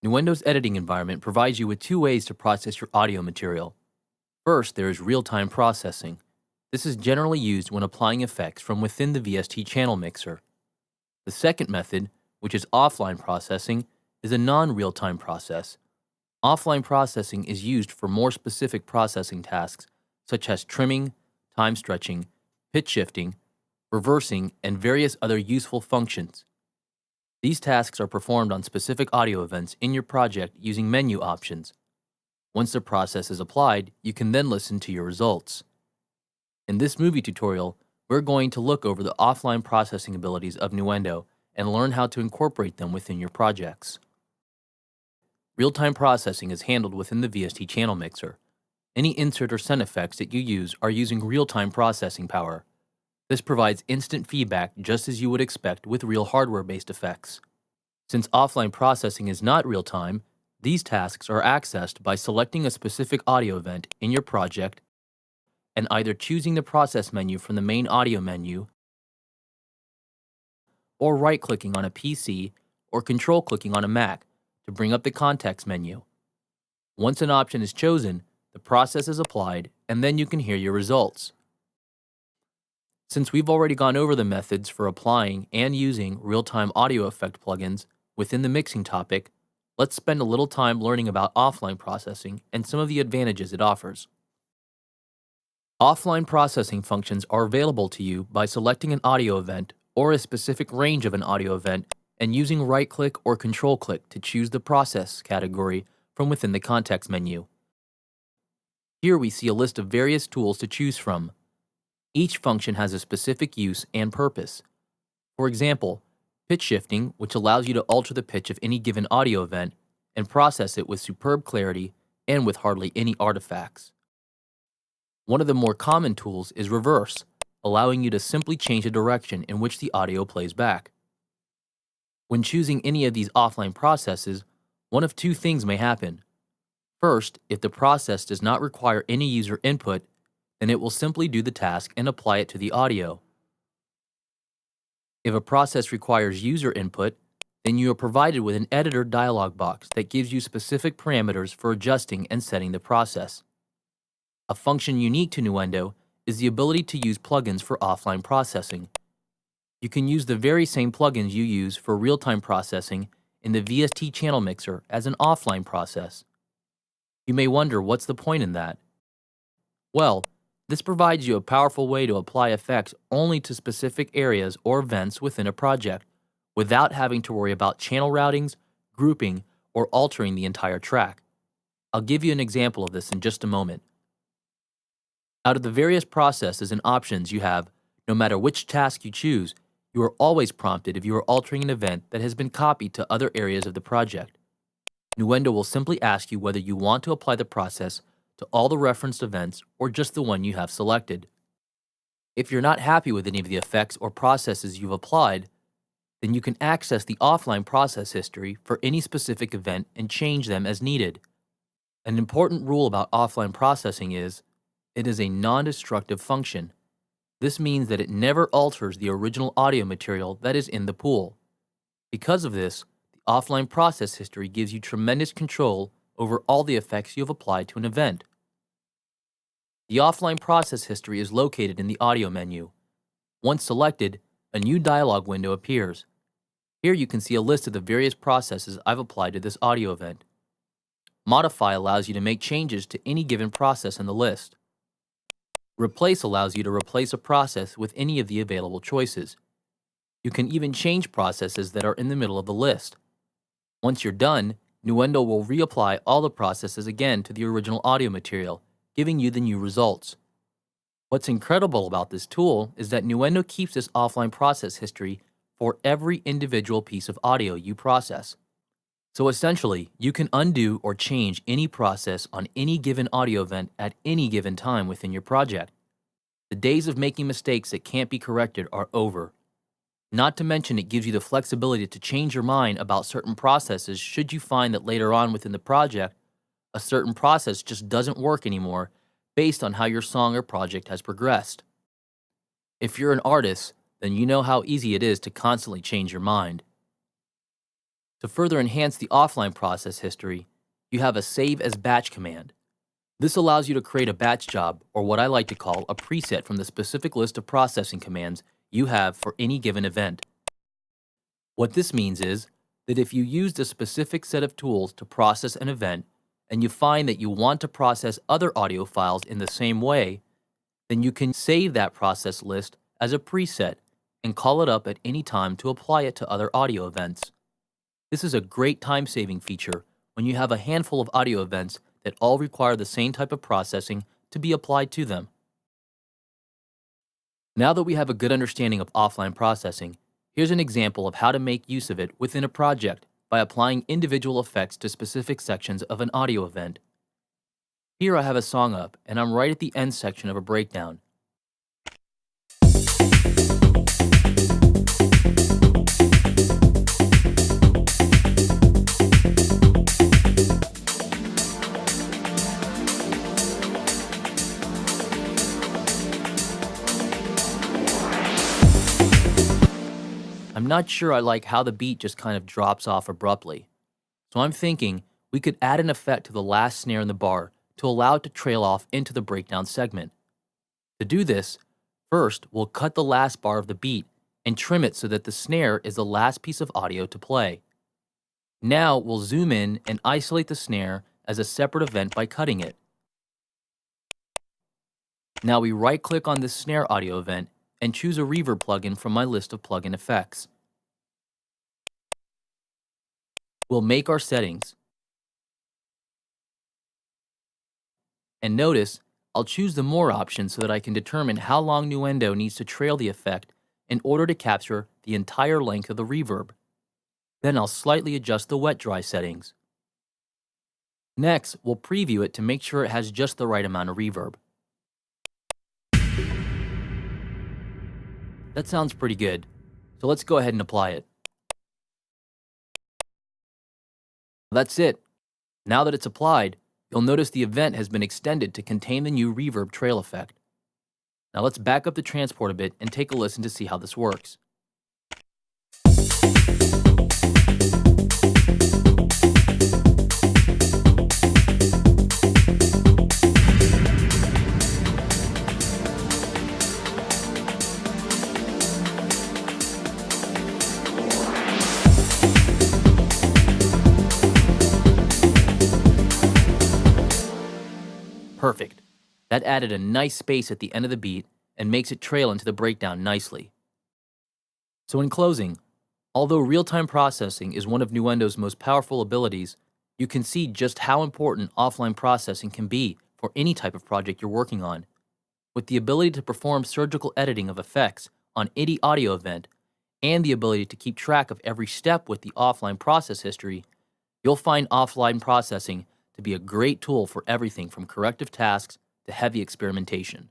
Nuendo's editing environment provides you with two ways to process your audio material. First, there is real-time processing. This is generally used when applying effects from within the VST channel mixer. The second method, which is offline processing, is a non-real-time process. Offline processing is used for more specific processing tasks, such as trimming, time stretching, pitch shifting, reversing, and various other useful functions. These tasks are performed on specific audio events in your project using menu options. Once the process is applied, you can then listen to your results. In this movie tutorial, we're going to look over the offline processing abilities of Nuendo and learn how to incorporate them within your projects. Real-time processing is handled within the VST channel mixer. Any insert or send effects that you use are using real-time processing power. This provides instant feedback just as you would expect with real hardware-based effects. Since offline processing is not real-time, these tasks are accessed by selecting a specific audio event in your project and either choosing the process menu from the main audio menu or right-clicking on a PC or control-clicking on a Mac to bring up the context menu. Once an option is chosen, the process is applied, and then you can hear your results. Since we've already gone over the methods for applying and using real-time audio effect plugins within the mixing topic, let's spend a little time learning about offline processing and some of the advantages it offers. Offline processing functions are available to you by selecting an audio event or a specific range of an audio event and using right-click or control-click to choose the process category from within the context menu. Here we see a list of various tools to choose from. Each function has a specific use and purpose. For example, pitch shifting, which allows you to alter the pitch of any given audio event and process it with superb clarity and with hardly any artifacts. One of the more common tools is reverse, allowing you to simply change the direction in which the audio plays back. When choosing any of these offline processes, one of two things may happen. First, if the process does not require any user input, then it will simply do the task and apply it to the audio. If a process requires user input, then you are provided with an editor dialog box that gives you specific parameters for adjusting and setting the process. A function unique to Nuendo is the ability to use plugins for offline processing. You can use the very same plugins you use for real-time processing in the VST channel mixer as an offline process. You may wonder, what's the point in that? Well, this provides you a powerful way to apply effects only to specific areas or events within a project, without having to worry about channel routings, grouping, or altering the entire track. I'll give you an example of this in just a moment. Out of the various processes and options you have, no matter which task you choose, you are always prompted if you are altering an event that has been copied to other areas of the project. Nuendo will simply ask you whether you want to apply the process to all the referenced events or just the one you have selected. If you're not happy with any of the effects or processes you've applied, then you can access the offline process history for any specific event and change them as needed. An important rule about offline processing is, it is a non-destructive function. This means that it never alters the original audio material that is in the pool. Because of this, the offline process history gives you tremendous control over all the effects you have applied to an event. The offline process history is located in the audio menu. Once selected, a new dialog window appears. Here you can see a list of the various processes I've applied to this audio event. Modify allows you to make changes to any given process in the list. Replace allows you to replace a process with any of the available choices. You can even change processes that are in the middle of the list. Once you're done, Nuendo will reapply all the processes again to the original audio material, giving you the new results. What's incredible about this tool is that Nuendo keeps this offline process history for every individual piece of audio you process. So essentially, you can undo or change any process on any given audio event at any given time within your project. The days of making mistakes that can't be corrected are over. Not to mention, it gives you the flexibility to change your mind about certain processes should you find that later on within the project, a certain process just doesn't work anymore based on how your song or project has progressed. If you're an artist, then you know how easy it is to constantly change your mind. To further enhance the offline process history, you have a save as batch command. This allows you to create a batch job, or what I like to call a preset from the specific list of processing commands you have for any given event. What this means is that if you used a specific set of tools to process an event, and you find that you want to process other audio files in the same way, then you can save that process list as a preset and call it up at any time to apply it to other audio events. This is a great time-saving feature when you have a handful of audio events that all require the same type of processing to be applied to them. Now that we have a good understanding of offline processing, here's an example of how to make use of it within a project by applying individual effects to specific sections of an audio event. Here I have a song up, and I'm right at the end section of a breakdown. I'm not sure I like how the beat just kind of drops off abruptly. So I'm thinking we could add an effect to the last snare in the bar to allow it to trail off into the breakdown segment. To do this, first we'll cut the last bar of the beat and trim it so that the snare is the last piece of audio to play. Now we'll zoom in and isolate the snare as a separate event by cutting it. Now we right-click on this snare audio event and choose a reverb plugin from my list of plugin effects. We'll make our settings. And notice, I'll choose the More option so that I can determine how long Nuendo needs to trail the effect in order to capture the entire length of the reverb. Then I'll slightly adjust the wet-dry settings. Next, we'll preview it to make sure it has just the right amount of reverb. That sounds pretty good, so let's go ahead and apply it. That's it. Now that it's applied, you'll notice the event has been extended to contain the new reverb trail effect. Now let's back up the transport a bit and take a listen to see how this works. Perfect. That added a nice space at the end of the beat and makes it trail into the breakdown nicely. So in closing, although real-time processing is one of Nuendo's most powerful abilities, you can see just how important offline processing can be for any type of project you're working on. With the ability to perform surgical editing of effects on any audio event and the ability to keep track of every step with the offline process history, you'll find offline processing to be a great tool for everything from corrective tasks to heavy experimentation.